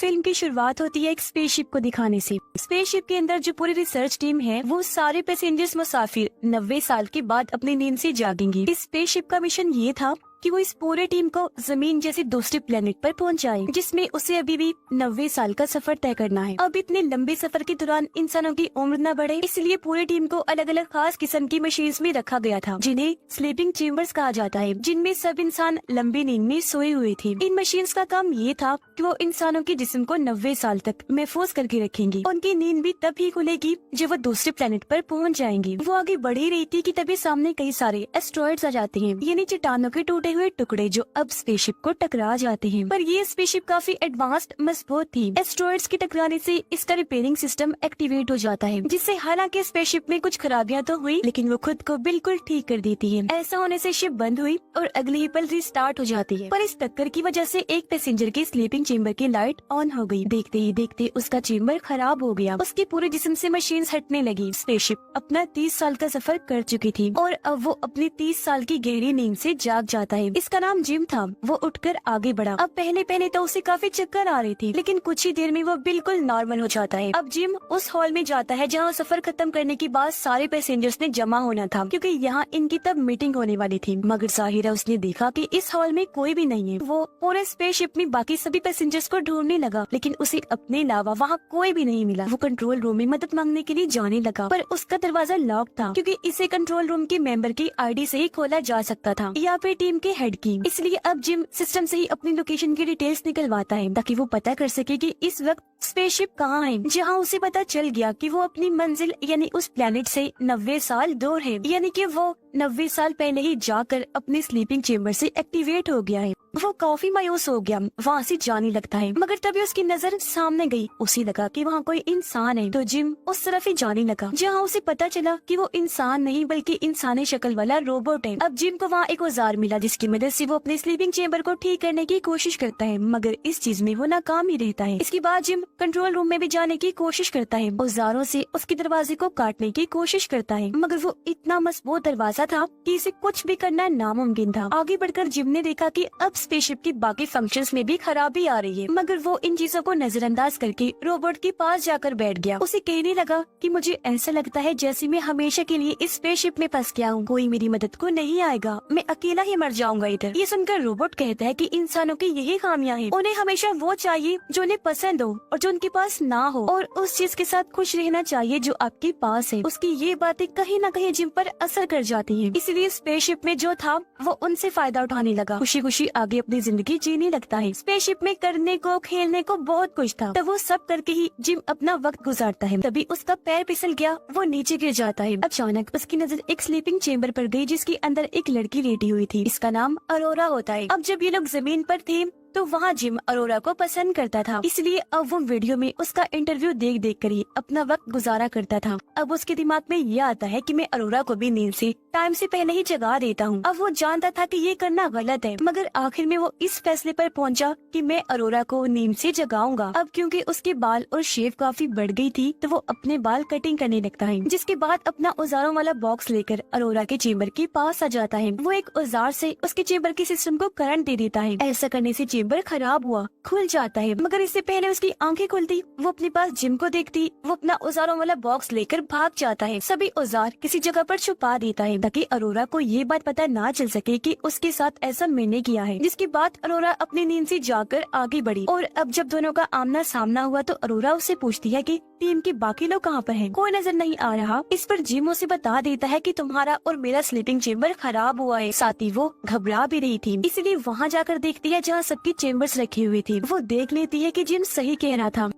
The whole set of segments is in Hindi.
फिल्म की शुरुआत होती है एक स्पेसशिप को दिखाने से। स्पेसशिप के अंदर जो पूरी रिसर्च टीम है वो सारे पैसेंजर्स मुसाफिर 90 साल के बाद अपनी नींद से जागेंगे। इस स्पेसशिप का मिशन ये था कि वो इस पूरे टीम को जमीन जैसे दूसरे प्लेनेट पर पहुंचाए, जिसमें उसे अभी भी 90 साल का सफर तय करना है। अब इतने लंबे सफर के दौरान इंसानों की उम्र न बढ़े, इसलिए पूरी टीम को अलग अलग खास किस्म की मशीन्स में रखा गया था, जिन्हें स्लीपिंग चेम्बर्स कहा जाता है, जिनमें सब इंसान लंबी नींद में सोए हुए थे। इन मशीन्स का काम ये था कि वो इंसानों के जिस्म को 90 साल तक महफूज करके रखेंगी। उनकी नींद भी तब ही खुलेगी जब वो दूसरे प्लेनेट पर पहुँच जाएंगी। वो आगे बढ़ ही रही थी कि तभी सामने कई सारे एस्ट्रॉइड्स आ जाते हैं, यानी चट्टानों के टूटे हुए टुकड़े जो अब स्पेसशिप को टकरा जाते हैं। पर ये स्पेसशिप काफी एडवांस्ड मजबूत थी। एस्ट्रॉइड्स के टकराने से इसका रिपेयरिंग सिस्टम एक्टिवेट हो जाता है, जिससे हालांकि स्पेसशिप में कुछ खराबियां तो हुई, लेकिन वो खुद को बिल्कुल ठीक कर देती है। ऐसा होने से शिप बंद हुई और अगले ही पल रिस्टार्ट हो जाती है। पर इस टक्कर की वजह से एक पैसेंजर की स्लीपिंग चेम्बर की लाइट ऑन हो गई। देखते ही देखते उसका चेम्बर खराब हो गया। उसके पूरे जिस्म से मशीन हटने लगी। स्पेसशिप अपना 30 साल का सफर कर चुकी थी और अब वो अपनी 30 साल की गहरी नींद से जाग जाता है। इसका नाम जिम था। वो उठकर आगे बढ़ा। अब पहले तो उसे काफी चक्कर आ रही थी, लेकिन कुछ ही देर में वो बिल्कुल नॉर्मल हो जाता है। अब जिम उस हॉल में जाता है जहाँ सफर खत्म करने के बाद सारे पैसेंजर्स ने जमा होना था, क्योंकि यहाँ इनकी तब मीटिंग होने वाली थी। मगर जाहिरा उसने देखा कि इस हॉल में कोई भी नहीं है। वो पूरे स्पेसशिप में बाकी सभी पैसेंजर्स को ढूंढने लगा, लेकिन उसे अपने अलावा वहाँ कोई भी नहीं मिला। वो कंट्रोल रूम में मदद मांगने के लिए जाने लगा, पर उसका दरवाजा लॉक था, क्योंकि इसे कंट्रोल रूम के मेंबर की आईडी से ही खोला जा सकता था, या फिर टीम के हेड की। इसलिए अब जिम सिस्टम से ही अपनी लोकेशन की डिटेल्स निकलवाता है, ताकि वो पता कर सके कि इस वक्त स्पेसशिप कहाँ है। जहाँ उसे पता चल गया कि वो अपनी मंजिल यानी उस प्लेनेट से 90 साल दूर है, यानी कि वो 90 साल पहले ही जाकर अपने स्लीपिंग चेम्बर से एक्टिवेट हो गया है। वो काफी मायूस हो गया, वहाँ से जाने लगता है। मगर तभी उसकी नजर सामने गई। उसे लगा कि वहाँ कोई इंसान है, तो जिम उस तरफ ही जाने लगा, जहाँ उसे पता चला कि वो इंसान नहीं बल्कि इंसानी शक्ल वाला रोबोट है। अब जिम को वहाँ एक औजार मिला, जिसकी मदद से वो अपने स्लीपिंग चेम्बर को ठीक करने की कोशिश करता है, मगर इस चीज में वो नाकाम ही रहता है। इसके बाद जिम कंट्रोल रूम में भी जाने की कोशिश करता है, औजारों से उसके दरवाजे को काटने की कोशिश करता है, मगर वो इतना मजबूत दरवाजा था कि इसे कुछ भी करना नामुमकिन था। आगे बढ़कर जिम ने देखा कि अब स्पेसशिप की बाकी फंक्शंस में भी खराबी आ रही है, मगर वो इन चीजों को नजरअंदाज करके रोबोट के पास जाकर बैठ गया। उसे कहने लगा कि मुझे ऐसा लगता है जैसे मैं हमेशा के लिए इस स्पेसशिप में फंस गया हूँ, कोई मेरी मदद को नहीं आएगा, मैं अकेला ही मर जाऊंगा इधर। ये सुनकर रोबोट कहता है कि इंसानों की यही खामियां हैं, उन्हें हमेशा वो चाहिए जो उन्हें पसंद हो और जो उनके पास ना हो, और उस चीज के साथ खुश रहना चाहिए जो आपके पास है। उसकी ये बातें कहीं न कहीं जिम पर असर कर जाती है, इसलिए स्पेसशिप में जो था वो उनसे फायदा उठाने लगा, खुशी खुशी आगे अपनी जिंदगी जीने लगता है। स्पेसशिप में करने को खेलने को बहुत कुछ था, तो वो सब करके ही जिम अपना वक्त गुजारता है। तभी उसका पैर फिसल गया, वो नीचे गिर जाता है। अचानक उसकी नजर एक स्लीपिंग चेम्बर पर गई, जिसके अंदर एक लड़की लेटी हुई थी। इसका नाम अरोरा होता है। अब जब ये लोग जमीन पर थे तो वहाँ जिम अरोरा को पसंद करता था, इसलिए अब वो वीडियो में उसका इंटरव्यू देख कर ही अपना वक्त गुजारा करता था। अब उसके दिमाग में ये आता है कि मैं अरोरा को भी नींद से टाइम से पहले ही जगा देता हूँ। अब वो जानता था कि ये करना गलत है, मगर आखिर में वो इस फैसले पर पहुँचा कि मैं अरोरा को नींद से जगाऊंगा। अब क्योंकि उसके बाल और शेव काफी बढ़ गई थी, तो वो अपने बाल कटिंग करने लगता है, जिसके बाद अपना औजारों वाला बॉक्स लेकर अरोरा के चेम्बर के पास आ जाता है। वो एक औजार से उसके चेम्बर के सिस्टम को करंट दे देता है। ऐसा करने से चेम्बर खराब हुआ खुल जाता है, मगर इससे पहले उसकी आंखें खुलती, वो अपने पास जिम को देखती, वो अपना औजारों वाला बॉक्स लेकर भाग जाता है। सभी औजार किसी जगह पर छुपा देता है, ताकि अरोरा को ये बात पता ना चल सके कि उसके साथ ऐसा मैंने किया है। जिसके बाद अरोरा अपनी नींद से जाकर आगे बढ़ी, और अब जब दोनों का आमना सामना हुआ तो अरोरा उससे पूछती है कि टीम के बाकी लोग कहाँ पर हैं? कोई नजर नहीं आ रहा। इस पर जिम उसे बता देता है कि तुम्हारा और मेरा स्लीपिंग चेम्बर खराब हुआ है। साथ ही वो घबरा भी रही थी, इसलिए वहाँ जाकर देखती है जहाँ सबकी चेम्बर्स रखी हुई थी। वो देख लेती है कि जिम सही कह रहा था।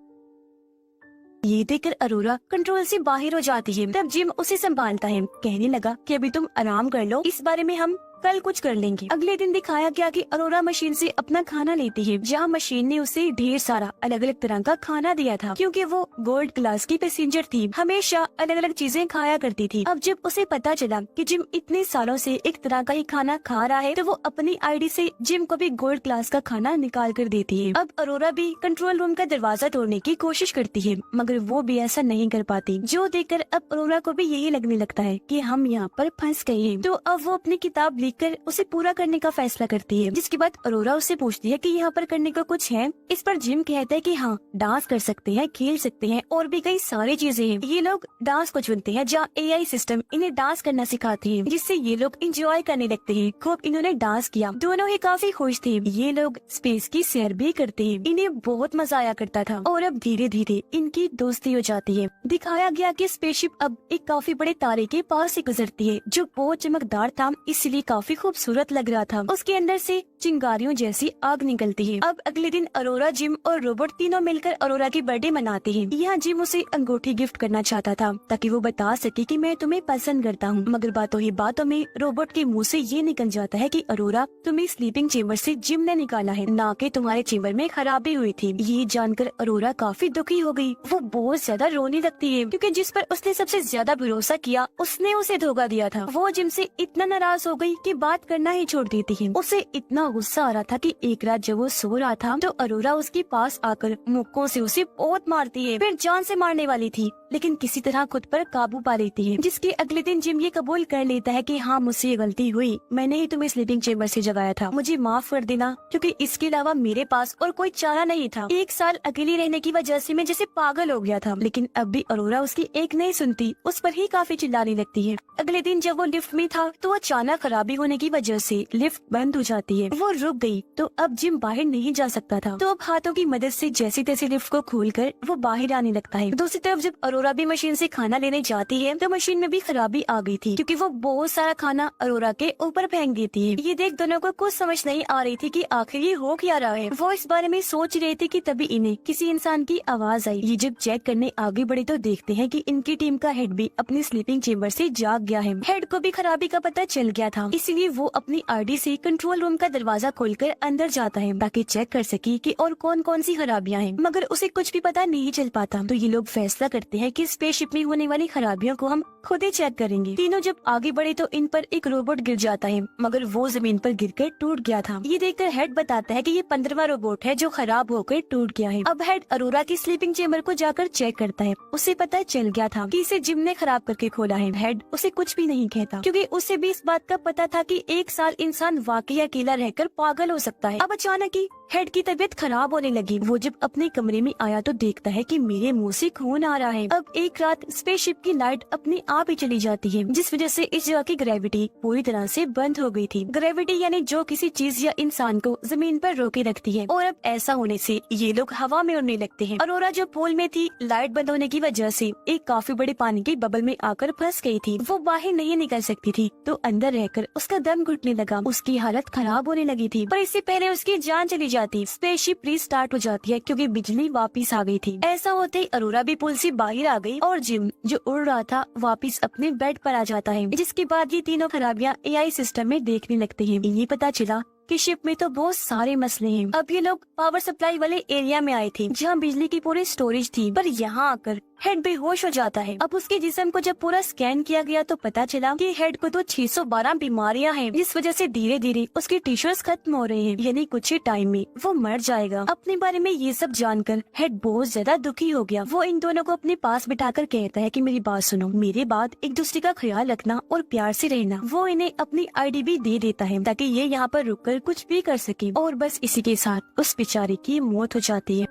ये देखकर अरोरा कंट्रोल से बाहर हो जाती है। तब जिम उसे संभालता है, कहने लगा कि अभी तुम आराम कर लो, इस बारे में हम कल कुछ कर लेंगे। अगले दिन दिखाया गया कि अरोरा मशीन से अपना खाना लेती है, जहाँ मशीन ने उसे ढेर सारा अलग अलग तरह का खाना दिया था, क्योंकि वो गोल्ड क्लास की पैसेंजर थी, हमेशा अलग अलग चीजें खाया करती थी। अब जब उसे पता चला कि जिम इतने सालों से एक तरह का ही खाना खा रहा है, तो वो अपनी आईडी से जिम को भी गोल्ड क्लास का खाना निकाल कर देती है। अब अरोरा भी कंट्रोल रूम का दरवाजा तोड़ने की कोशिश करती है, मगर वो भी ऐसा नहीं कर पाती, जो देखकर अब अरोरा को भी यही लगने लगता है कि हम यहाँ पर फंस गए हैं। तो अब वो अपनी किताब देखकर उसे पूरा करने का फैसला करती है। जिसके बाद अरोरा उससे पूछती है कि यहाँ पर करने का कुछ है। इस पर जिम कहता है कि हाँ, डांस कर सकते हैं, खेल सकते हैं और भी कई सारी चीजें हैं। ये लोग डांस को चुनते हैं जहाँ AI सिस्टम इन्हें डांस करना सिखाती है, जिससे ये लोग इंजॉय करने लगते हैं। खूब इन्होंने डांस किया, दोनों ही काफी खुश थे। ये लोग स्पेस की सैर भी करते हैं, इन्हें बहुत मजा आया करता था। और अब धीरे धीरे इनकी दोस्ती हो जाती है। दिखाया गया कि स्पेसशिप अब एक काफी बड़े तारे के पास से गुजरती है, जो बहुत चमकदार था, इसलिए काफी खूबसूरत लग रहा था। उसके अंदर से चिंगारियों जैसी आग निकलती है। अब अगले दिन अरोरा, जिम और रोबोट तीनों मिलकर अरोरा की बर्थडे मनाते हैं। यहाँ जिम उसे अंगूठी गिफ्ट करना चाहता था ताकि वो बता सके कि मैं तुम्हें पसंद करता हूँ, मगर बातों ही बातों में रोबोट के मुंह से ये निकल जाता है कि अरोरा, तुम्हें स्लीपिंग चेम्बर से जिम ने निकाला है, ना कि तुम्हारे चेम्बर में खराबी हुई थी। ये जानकर अरोरा काफी दुखी हो गई। वो बहुत ज्यादा रोने लगती है क्योंकि जिस पर उसने सबसे ज्यादा भरोसा किया उसने उसे धोखा दिया था। वो जिम से इतना नाराज हो गई कि बात करना ही छोड़ देती है। उसे इतना गुस्सा आ रहा था कि एक रात जब वो सो रहा था तो अरोरा उसके पास आकर मुक्कों से उसे बहुत मारती है। फिर जान से मारने वाली थी, लेकिन किसी तरह खुद पर काबू पा लेती है। जिसके अगले दिन जिम ये कबूल कर लेता है कि हाँ, मुझसे ये गलती हुई, मैंने ही तुम्हें स्लीपिंग चेम्बर से जगाया था, मुझे माफ कर देना, क्योंकि इसके अलावा मेरे पास और कोई चारा नहीं था। एक साल अकेली रहने की वजह से मैं जैसे पागल हो गया था। लेकिन अब भी अरोरा उसकी एक नहीं सुनती, उस पर ही काफी चिल्लाने लगती है। अगले दिन जब वो लिफ्ट में था तो अचानक खराबी होने की वजह से लिफ्ट बंद हो जाती है। वो रुक गई तो अब जिम बाहर नहीं जा सकता था। तो अब हाथों की मदद से जैसे तैसे लिफ्ट को खोलकर वो बाहर आने लगता है। दूसरी तरफ जब अरोरा भी मशीन से खाना लेने जाती है तो मशीन में भी खराबी आ गई थी, क्योंकि वो बहुत सारा खाना अरोरा के ऊपर फेंक देती है। ये देख दोनों को कुछ समझ नहीं आ रही थी कि आखिर ये हो क्या रहा है। वो इस बारे में सोच रहे थे कि तभी इन्हें किसी इंसान की आवाज आई। ये जब चेक करने आगे बढ़े तो देखते हैं कि इनकी टीम का हेड भी अपनी स्लीपिंग चेम्बर से जाग गया है। हेड को भी खराबी का पता चल गया था, इसलिए वो अपनी आईडी से कंट्रोल रूम का दरवाजा खोलकर अंदर जाता है ताकि चेक कर सके कि और कौन कौन सी खराबियां हैं, मगर उसे कुछ भी पता नहीं चल पाता। तो ये लोग फैसला करते हैं कि स्पेसशिप में होने वाली खराबियों को हम खुद ही चेक करेंगे। तीनों जब आगे बढ़े तो इन पर एक रोबोट गिर जाता है, मगर वो जमीन पर गिरकर टूट गया था। ये देखकर हेड बताता है कि ये 15वां रोबोट है जो खराब होकर टूट गया है। अब हेड अरोरा की स्लीपिंग चेम्बर को जाकर चेक करता है। उसे पता चल गया था कि इसे जिम ने खराब करके खोला है। हेड उसे कुछ भी नहीं कहता, क्योंकि उसे भी इस बात का पता था कि एक साल इंसान वाकई अकेला रहकर पागल हो सकता है। अब अचानक ही हेड की तबीयत खराब होने लगी। वो जब अपने कमरे में आया तो देखता है कि मेरे मुंह से खून आ रहा है। अब एक रात स्पेसशिप की लाइट अपने आप ही चली जाती है, जिस वजह से इस जगह की ग्रेविटी पूरी तरह से बंद हो गई थी। ग्रेविटी यानी जो किसी चीज या इंसान को जमीन पर रोके रखती है। और अब ऐसा होने से ये लोग हवा में उड़ने लगते हैं। अरोरा जो पूल में थी, लाइट बंद होने की वजह से एक काफी बड़े पानी के बबल में आकर फंस गई थी। वो बाहर नहीं निकल सकती थी, तो अंदर रहकर उसका दम घुटने लगा। उसकी हालत खराब होने लगी थी, पर इससे पहले उसकी जान चली जाती। स्पेसशिप रीस्टार्ट हो जाती है क्योंकि बिजली वापस आ गई थी। ऐसा होते ही अरोरा भी पुल से बाहर आ गई और जिम जो उड़ रहा था वापस अपने बेड पर आ जाता है। जिसके बाद ये तीनों खराबियां AI सिस्टम में देखने लगते हैं। इन्हें पता चला कि शिप में तो बहुत सारे मसले हैं। अब ये लोग पावर सप्लाई वाले एरिया में आए थे जहाँ बिजली की पूरी स्टोरेज थी, पर यहाँ आकर हेड बेहोश हो जाता है। अब उसके जिस्म को जब पूरा स्कैन किया गया तो पता चला कि हेड को तो 612 बीमारियां हैं, जिस वजह से धीरे धीरे उसके टिश्यूज खत्म हो रहे हैं, यानी कुछ ही टाइम में वो मर जाएगा। अपने बारे में ये सब जानकर हेड बहुत ज्यादा दुखी हो गया। वो इन दोनों को अपने पास बिठाकर कहता है कि मेरी बात सुनो, मेरे बाद एक दूसरे का ख्याल रखना और प्यार से रहना। वो इन्हें अपनी ID भी दे देता है ताकि ये यहाँ पर रुककर कुछ भी कर सके। और बस इसी के साथ उस बेचारे की मौत हो जाती है।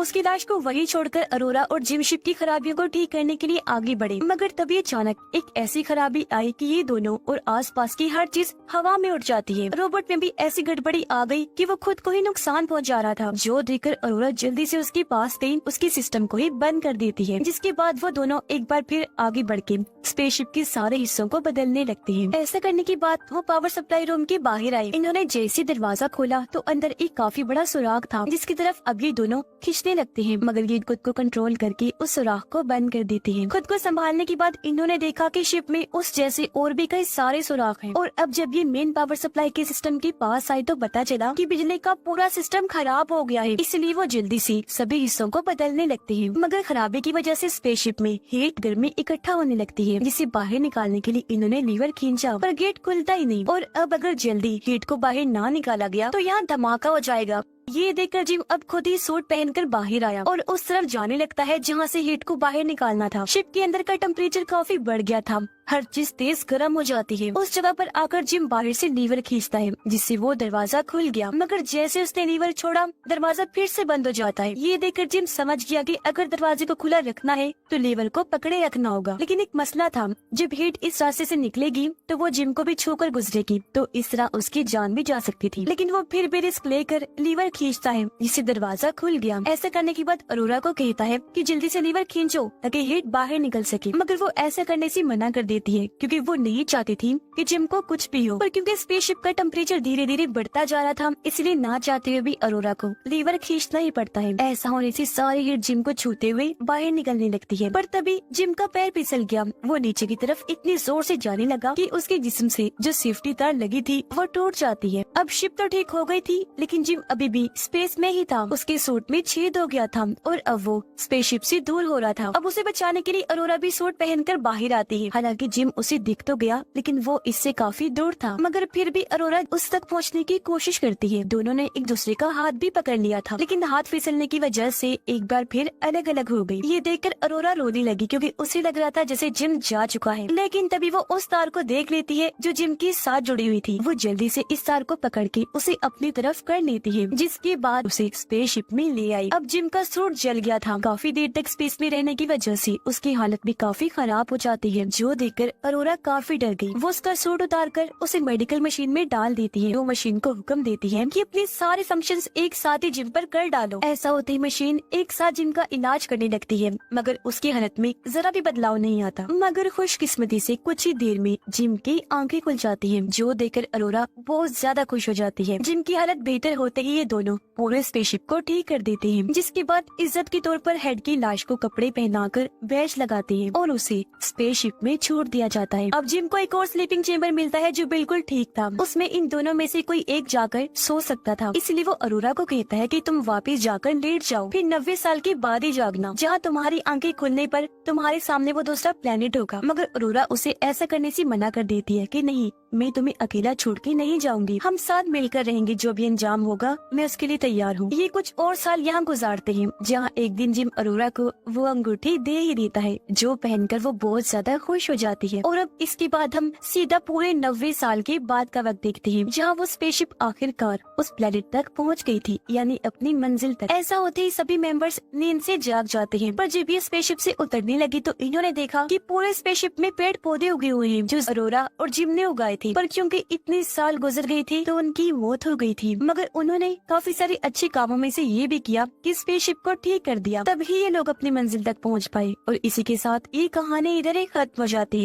उसकी लाश को वही छोड़कर अरोरा और जिम शिप की खराबियों को ठीक करने के लिए आगे बढ़े, मगर तभी अचानक एक ऐसी खराबी आई कि ये दोनों और आसपास की हर चीज हवा में उड़ जाती है। रोबोट में भी ऐसी गड़बड़ी आ गई कि वो खुद को ही नुकसान पहुंचा रहा था, जो देखकर अरोरा जल्दी से उसके पास गई, उसकी सिस्टम को ही बंद कर देती है। जिसके बाद वो दोनों एक बार फिर आगे बढ़ के स्पेसशिप के सारे हिस्सों को बदलने लगते हैं। ऐसा करने के बाद वो पावर सप्लाई रूम के बाहर आए। इन्होंने जैसे दरवाजा खोला तो अंदर एक काफी बड़ा सुराख था, जिसकी तरफ अब ये दोनों खींचने लगते हैं, मगर ये खुद को कंट्रोल करके उस सुराख को बंद कर देते हैं। खुद को संभालने के बाद इन्होंने देखा कि शिप में उस जैसे और भी कई सारे सुराख हैं। और अब जब ये मेन पावर सप्लाई के सिस्टम के पास आई तो पता चला कि बिजली का पूरा सिस्टम खराब हो गया है, इसलिए वो जल्दी से सभी हिस्सों को बदलने लगते हैं। मगर खराबी की वजह से स्पेसशिप में हीट गर्मी इकट्ठा होने लगती है, जिसे बाहर निकालने के लिए इन्होंने लीवर खींचा, पर गेट खुलता ही नहीं। और अब अगर जल्दी हीट को बाहर ना निकाला गया तो यहाँ धमाका हो जाएगा। ये देखकर जिम अब खुद ही सूट पहनकर बाहर आया और उस तरफ जाने लगता है जहाँ से हीट को बाहर निकालना था। शिप के अंदर का टेम्परेचर काफी बढ़ गया था, हर चीज तेज गर्म हो जाती है। उस जगह पर आकर जिम बाहर से लीवर खींचता है जिससे वो दरवाजा खुल गया, मगर जैसे उसने लीवर छोड़ा दरवाजा फिर से बंद हो जाता है। ये देखकर जिम समझ गया कि अगर दरवाजे को खुला रखना है तो लीवर को पकड़े रखना होगा। लेकिन एक मसला था, जब हीट इस रास्ते से निकलेगी तो वो जिम को भी छूकर गुजरेगी, तो इस तरह उसकी जान भी जा सकती थी। लेकिन वो फिर भी रिस्क लेकर लीवर खींचता है जिससे दरवाजा खुल गया। ऐसा करने के बाद अरोरा को कहता है कि जल्दी से लीवर खींचो ताकि हीट बाहर निकल सके, मगर वो ऐसा करने से मना कर देती है क्योंकि वो नहीं चाहती थी कि जिम को कुछ भी हो। पर क्योंकि स्पेसशिप का टेम्परेचर धीरे धीरे बढ़ता जा रहा था, इसलिए ना चाहते हुए भी अरोरा को लीवर खींचना ही पड़ता है। ऐसा होने से सारी हीट जिम को छूते हुए बाहर निकलने लगती है। पर तभी जिम का पैर फिसल गया। वो नीचे की तरफ इतनी जोर से जाने लगा कि उसके जिस्म से जो सेफ्टी तार लगी थी वो टूट जाती है। अब शिप तो ठीक हो गई थी, लेकिन जिम अभी भी स्पेस में ही था। उसके सूट में छेद हो गया था और अब वो स्पेसशिप से दूर हो रहा था। अब उसे बचाने के लिए अरोरा भी सूट पहनकर बाहर आती है। हालांकि जिम उसे दिख तो गया, लेकिन वो इससे काफी दूर था, मगर फिर भी अरोरा उस तक पहुंचने की कोशिश करती है। दोनों ने एक दूसरे का हाथ भी पकड़ लिया था, लेकिन हाथ फिसलने की वजह से एक बार फिर अलग अलग हो गई। ये देखकर अरोरा रोने लगी क्योंकि उसे लग रहा था जैसे जिम जा चुका है। लेकिन तभी वो उस तार को देख लेती है जो जिम के साथ जुड़ी हुई थी। वो जल्दी से इस तार को पकड़ के उसे अपनी तरफ कर लेती है, जिसके बाद उसे स्पेसशिप में ले आई। अब जिम का सूट जल गया था। काफी देर तक स्पेस में रहने की वजह से उसकी हालत भी काफी खराब हो जाती है, जो देखकर अरोरा काफी डर गई। वो उसका सूट उतार कर उसे मेडिकल मशीन में डाल देती है। वो मशीन को हुक्म देती है कि अपने सारे फंक्शंस एक साथ ही जिम पर कर डालो। ऐसा होते ही मशीन एक साथ जिम का इलाज करने लगती है, मगर उसकी हालत में जरा भी बदलाव नहीं आता। मगर खुशकिस्मती से कुछ ही देर में जिम की आंखें खुल जाती हैं, जो देखकर अरोरा बहुत ज्यादा खुश हो जाती है। जिम की हालत बेहतर होते ही ये दोनों पूरे स्पेसशिप को ठीक कर देते हैं, जिसके बाद इज्जत के तौर पर हेड की लाश को कपड़े पहनाकर बैच लगाते हैं और उसे स्पेसशिप में छोड़ दिया जाता है। अब जिम को एक और स्लीपिंग चेम्बर मिलता है जो बिल्कुल ठीक था। उसमें इन दोनों में से कोई एक जाकर सो सकता था, इसलिए वो अरोरा को कहता है कि तुम वापस जाकर लेट जाओ, फिर 90 साल के बाद ही जागना, जहाँ तुम्हारी आंखें खुलने पर तुम्हारे सामने वो दूसरा प्लेनेट होगा। मगर अरोरा उसे ऐसा करने से मना कर देती है कि नहीं, मैं तुम्हें अकेला छोड़ के नहीं जाऊंगी, हम साथ मिलकर रहेंगे, जो भी अंजाम होगा मैं उसके लिए तैयार हूँ। ये कुछ और साल यहाँ गुजारते हैं, जहाँ एक दिन जिम अरोरा को वो अंगूठी दे ही देता है, जो पहनकर वो बहुत ज्यादा खुश हो जाती है। और अब इसके बाद हम सीधा पूरे 90 साल के बाद का वक्त देखते हैं, जहाँ वो स्पेसशिप आखिरकार उस प्लेनेट तक पहुँच गई थी, यानी अपनी मंजिल तक। ऐसा होते ही सभी मेंबर्स नींद से जाग जाते हैं, पर जब ये स्पेसशिप से उतरने लगी तो इन्होंने देखा कि पूरे स्पेसशिप में पेड़ पौधे उगे हुए हैं, जो अरोरा और जिम ने उगाए थे। पर क्योंकि इतने साल गुजर गए थे तो उनकी मौत हो गई थी, मगर उन्होंने काफी सारे अच्छे कामों में से ये भी किया कि स्पेसशिप को ठीक कर दिया। तभी ये लोग अपनी मंजिल तक पहुँच पाए और इसी के साथ ये कहानी इधर ही खत्म हो जाती है।